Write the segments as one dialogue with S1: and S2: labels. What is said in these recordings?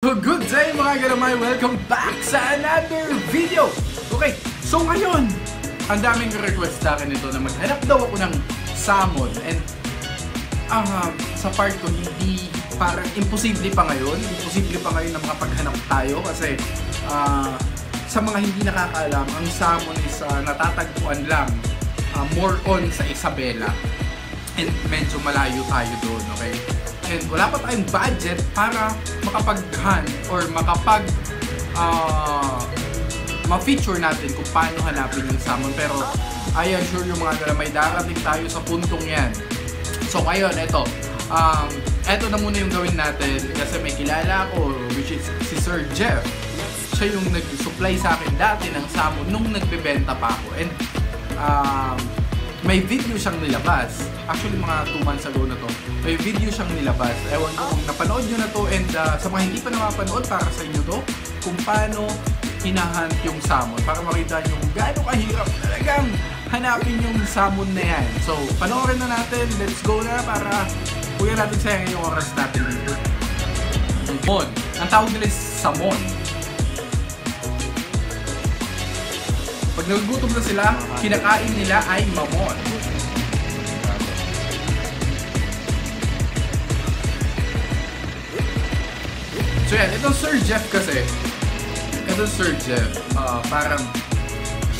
S1: Good day mga galamay! Welcome back sa another video! Okay, so ngayon, ang daming request sa akin ito na maghanap daw ako ng salmon. And sa part ko, hindi parang imposible pa ngayon. Imposible pa ngayon na makapaghanap tayo kasi sa mga hindi nakakaalam, ang salmon is natatagpuan lang more on sa Isabela. And medyo malayo tayo doon, okay? And wala pa tayong budget para makapag-hunt or ma-feature natin kung paano hanapin yung salmon. Pero I am sure yung mga galamay, darating tayo sa puntong yan. So ngayon, eto na muna yung gawin natin kasi may kilala ko, which is si Sir Jeff. Siya yung nag-supply sa akin dati ng salmon nung nagbebenta pa ako. And may video siyang nilabas. Actually, mga 2 months ago na to. May video siyang nilabas. Ewan ko kung napanood nyo na to. And sa mga hindi pa napapanood, para sa inyo to, kung paano hinahunt yung salmon. Para makita nyo kung gaano kahirap talagang hanapin yung salmon na yan. So, panoorin na natin. Let's go na para huwag natin sayangin yung oras natin dito. Salmon. Ang tawag nila is salmon. Pag nagugutom na sila, kinakain nila ay mamon. So yan, itong Sir Jeff kasi, parang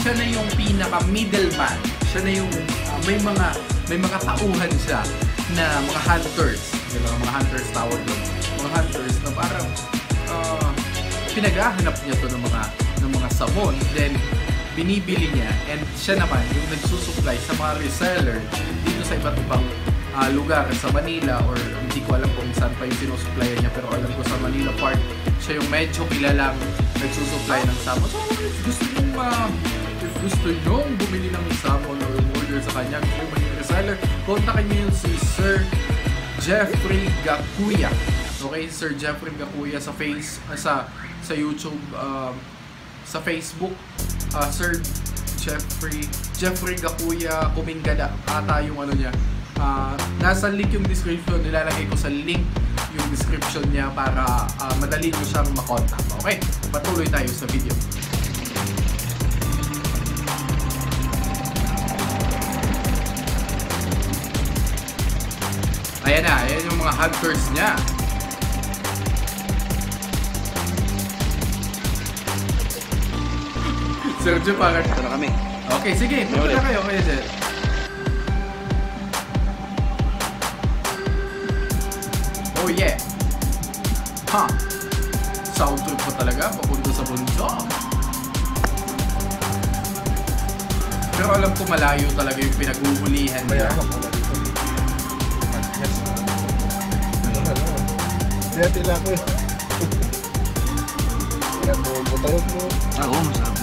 S1: siya na yung pinaka middleman. Siya na yung may mga tauhan siya na mga hunters. Diba? Mga hunters tawag doon. Mga hunters na parang pinaghahanap niya to ng mga salmon. Then binibili niya, and siya naman yung nagsusupply sa mga reseller dito sa iba't ibang lugar sa Manila, or hindi ko alam kung saan pa yung sinusupplyan niya, pero alam ko sa Manila part siya yung medyo kilalang nagsusupply ng salmon. So if gusto nyo bumili ng salmon or order sa kanya, gusto nyo maging reseller, kontakin nyo yung si Sir Jeffrey Gakuya. Okay, Sir Jeffrey Gakuya sa YouTube, sa Facebook, Sir Jeffrey Gakuya Kumingada ata yung ano niya. Nasa link yung description, nilalagay ko sa link yung description niya para madali nyo siyang makontak. Okay, patuloy tayo sa video. Ayan na, ayan yung mga hunters niya. Sergio, parang
S2: ito na kami.
S1: Okay, sige, punta na kayo, kaya Sir. Oh yeah. Ha! Sound trip pa talaga, papunta sa bundok. Pero alam ko malayo talaga yung pinag-uulihan niya.
S3: Kaya tila ko eh. Kaya butayot mo.
S2: Oo, masabi.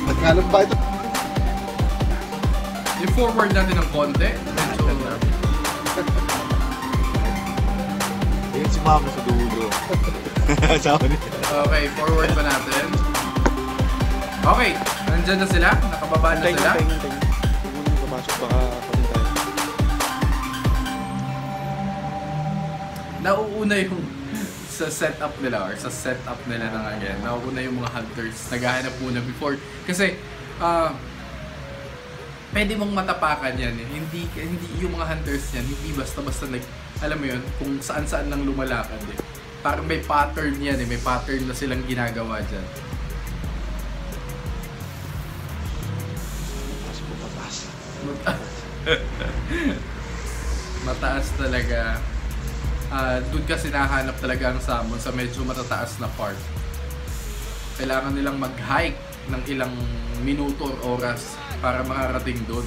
S3: Nagkalam ba ito?
S1: I-forward natin ng konti. Medyo...
S2: Ayun si Mama sa dulo. Sabi niya.
S1: Okay, forward pa natin. Okay, nandyan na sila. Nakababa na sila.
S2: Pumasok baka pati tayo.
S1: Nauuna yung sa setup nila or sa setup nila ng again. Nauuna yung mga hunters. Naghahanap muna before. Kasi, pwede mong matapakan yan eh. Hindi yung mga hunters yan, hindi basta-basta alam mo yun, kung saan-saan lang lumalakad eh. Parang may pattern yan eh. May pattern na silang ginagawa dyan. Mataas talaga. Doon kasi nahanap talaga ang salmon sa medyo matataas na part. Kailangan nilang mag-hike ng ilang minuto or oras para makarating doon.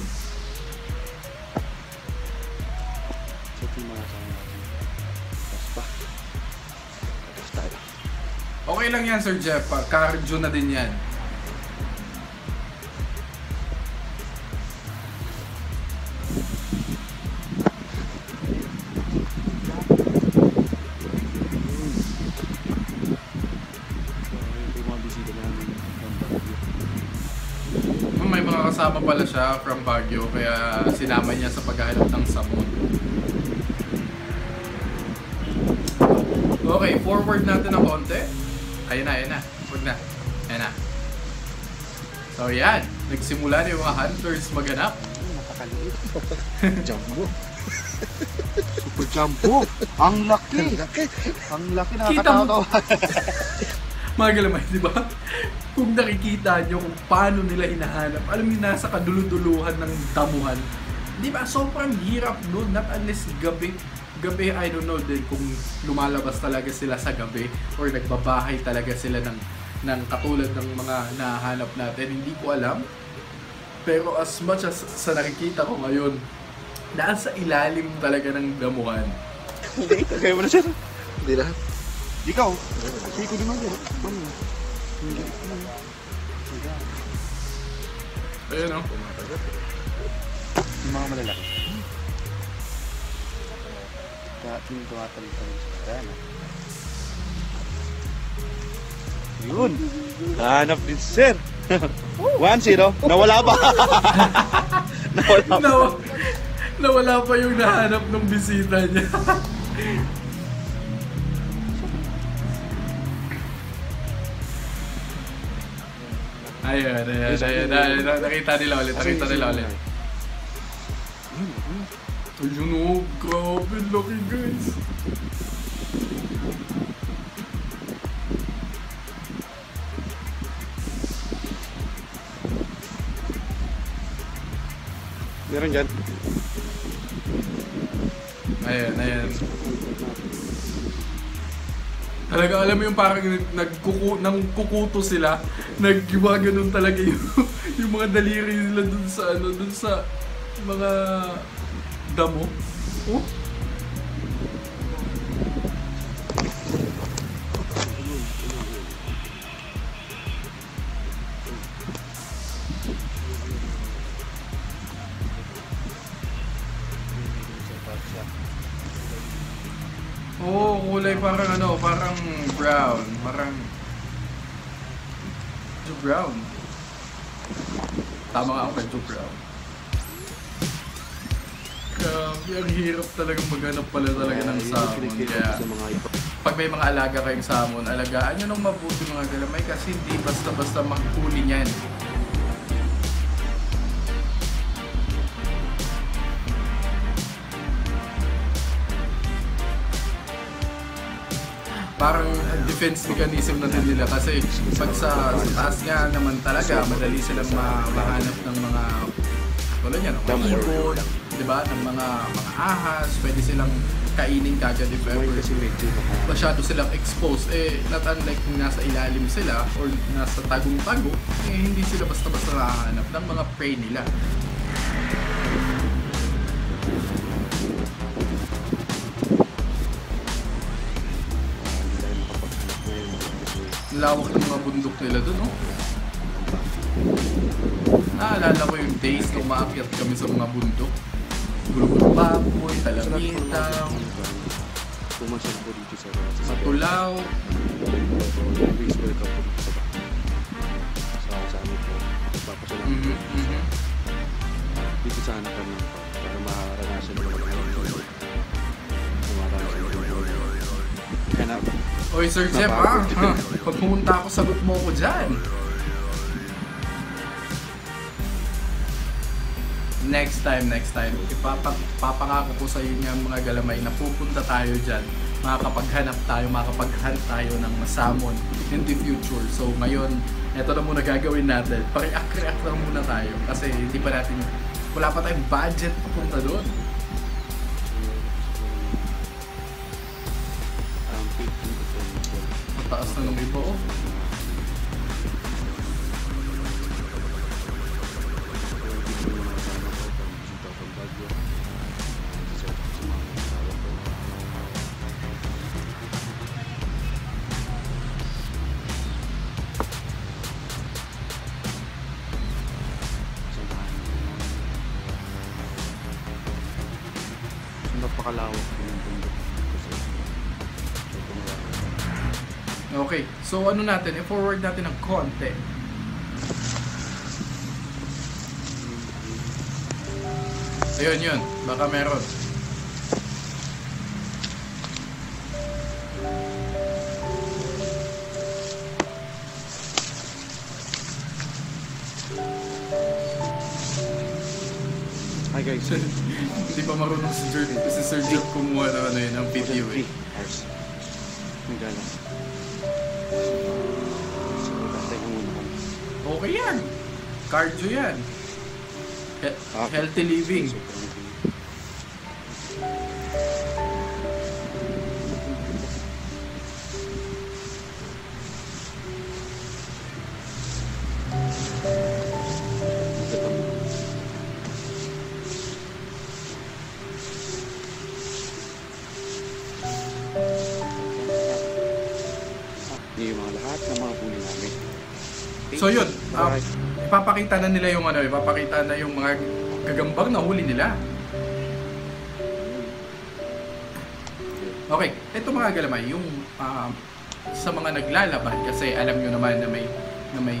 S1: Okay lang yan, Sir Jeff. Cardio na din yan. makakasama pala siya from Baguio, kaya sinama niya sa paghahanap ng samon. Okay, forward natin ng konti. Ayun na. Huwag na. Ayan na. So yan, nagsimula na yung mga hunters maghanap.
S3: Napakaliit. Jumbo.
S2: Super jumbo. Ang laki. Ang laki, nakakatawa.
S1: Mga galamay, di ba? Kung nakikita nyo kung paano nila hinahanap, alam niyo, nasa kaduluduluhan ng damuhan. Di ba? Sobrang hirap nun, not unless gabi, I don't know din kung lumalabas talaga sila sa gabi or nagbabahay talaga sila ng katulad ng mga nahanap natin. Hindi ko alam. Pero as much as sa nakikita ko ngayon, nasa ilalim talaga ng damuhan.
S2: Hindi, kaya mo na siya.
S3: Hindi lahat.
S2: Ikaw, kasi ko naman yan.
S1: Ayun o.
S2: Yung mga malalaki. Yung tumatalong-talong sa karana. Yun. Hanap din, sir. 1-0. Nawala ba?
S1: Nawala pa yung nahanap ng bisita niya. Ayun. Nakita nila ulit. Ayun o, grabe, laki guys.
S2: Meron dyan.
S1: Ayan. Talaga alam mo yung parang nagkukuto sila, naggiwaganon talaga yung mga daliri nila dun sa mga damo. Oh? Oo, kulay parang brown. Parang brown. Tama nga ako kay brown. Grabe, ang hirap talagang maghanap pala talaga ng salmon. Kaya pag may mga alaga kayong salmon, alagaan nyo ng mabuti mga galamay kasi hindi basta-basta maghuli niyan. Parang defense mechanism na din nila kasi pag sa taas nga naman talaga, madali silang mahanap ng mga tulad yan, mga ibon, diba? Ng mga ahas, pwede silang kainin kagad if ever masyado silang exposed. Not unlike kung nasa ilalim sila or nasa tagong-tago, hindi sila basta-basta nakahanap ng mga prey nila. Lawak ng mga bundok nila dun, no? Naalala ko yung days nung maakyat kami sa mga bundok. Gulong baboy, talamitang, matulaw.
S2: Dito sana kami para maharanasan mo
S1: Oy, Sir Jeff, pag pumunta ako, sagot mo ako dyan. Next time. Ipapangako ko sa inyo mga galamay na pupunta tayo dyan. Makakapaghanap tayo ng masamon in the future. So ngayon, eto na muna gagawin natin. Pare-react lang muna tayo kasi wala pa tayong budget papunta doon. Taas na ng iba, oh.
S2: Napakalawak ng bundok.
S1: Okay, so ano natin, i-forward natin ng konti. Ayun yun, baka meron.
S2: Hi guys.
S1: Hindi pa marunong si Sir Jeff kumuha na ano yun, ng video eh.
S2: Hours. Nagala. So, tatay ka muna kami.
S1: Okay yan. Cardio yan. Healthy living.
S2: Yung mga lahat ng mga huli namin.
S1: So yun, ipapakita na nila yung ano, ipapakita na yung mga gagambang na huli nila. Okay, ito mga galamay, yung sa mga naglalaban, kasi alam nyo naman na may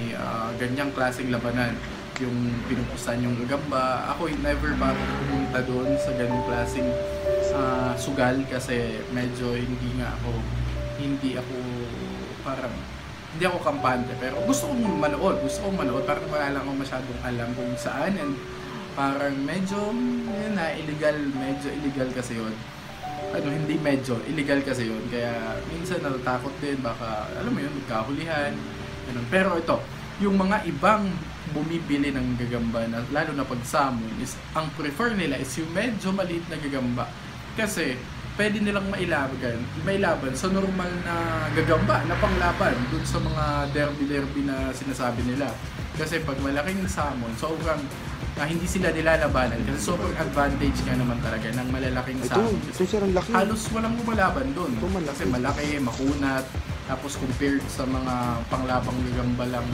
S1: ganyang klaseng labanan, yung pinupusan yung gagamba. Ako never pa pumunta doon sa ganung klaseng sugal kasi medyo hindi ako kampante, pero gusto kong manood para wala lang ako masyadong alam kung saan, and parang medyo illegal kasi yun. Illegal kasi yun, kaya minsan natatakot din, baka alam mo yun, magkahulihan ganun. Pero ito, yung mga ibang bumibili ng gagamba na lalo na pag salmon, is ang prefer nila is yung medyo maliit na gagamba, kasi pwede nilang mailaban sa normal na gagamba na panglaban dun sa mga derby na sinasabi nila. Kasi pag malaking salmon, sobrang hindi sila nilalabanan kasi sobrang advantage nga naman talaga ng malalaking salmon. Halos walang lumalaban dun kasi malaki, makunat, tapos compared sa mga panglabang gagamba lang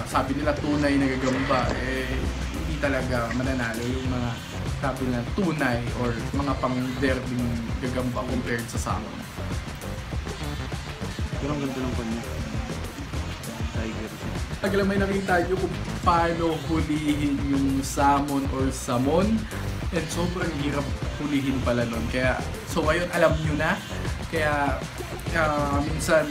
S1: sabi nila tunay na gagamba, hindi talaga mananalo yung mga sabi na tunay or mga pang-derbing gagamba compared sa salmon.
S2: Pero ang ganda ng kanya. Tiger.
S1: Tagal may nakita nyo kung paano hulihin yung salmon or samon, and sobrang hirap hulihin pala nun. Kaya, so ngayon alam nyo na. Kaya minsan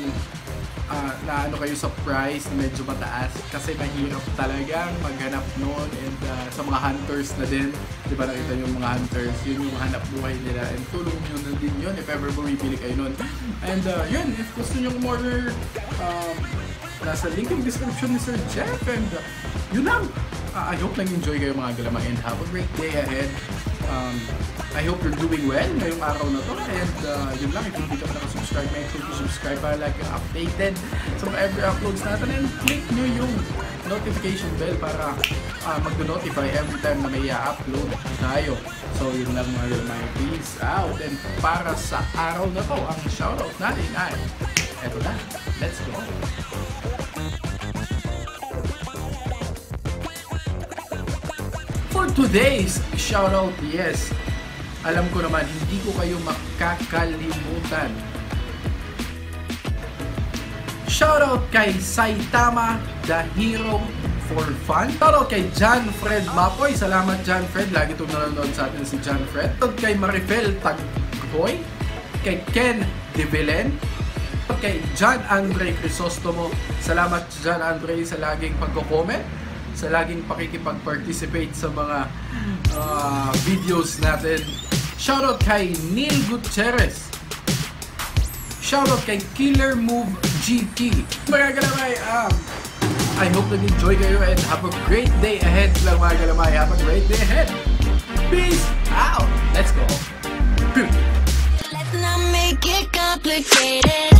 S1: naano kayo sa price na medyo mataas kasi mahirap talagang maghanap noon, and sa mga hunters na din, di ba nakita nyo yung mga hunters, yun yung hanap buhay nila, and tulong nyo na din yun if ever bumibili kayo noon. And yun, if gusto nyo order, nasa link in description ni Sir Jeff, and yun lang. I hope nag-enjoy kayo mga galamay, and have a great day ahead. I hope you're doing well ngayong araw na to, and yun lang, if hindi ka pa nakasubscribe, make sure to subscribe para like you're updated sa mga every uploads natin, and click nyo yung notification bell para mag-notify every time na may i-upload tayo. So yun lang mga galamay, peace out, and para sa araw na to, ang shoutout natin ay eto na, let's go! For today's shoutout, yes, alam ko naman, hindi ko kayo makakalimutan. Shoutout kay Saitama, the hero for fun. Shoutout kay John Fred Mapoy. Salamat John Fred, lagi itong nanonood sa atin si John Fred. Shoutout kay Marifel Tagpoy, kay Ken De Belen, kay John Andre Crisostomo. Salamat John Andre sa laging pagko-comment, sa laging pakikipag-participate sa mga videos natin. Shoutout kay Neil Gutierrez. Shoutout kay Killer Move GT. Mga galamay, I hope nag-enjoy kayo and have a great day ahead lang mga galamay. Have a great day ahead. Peace out. Let's go.
S4: Let's not make it complicated.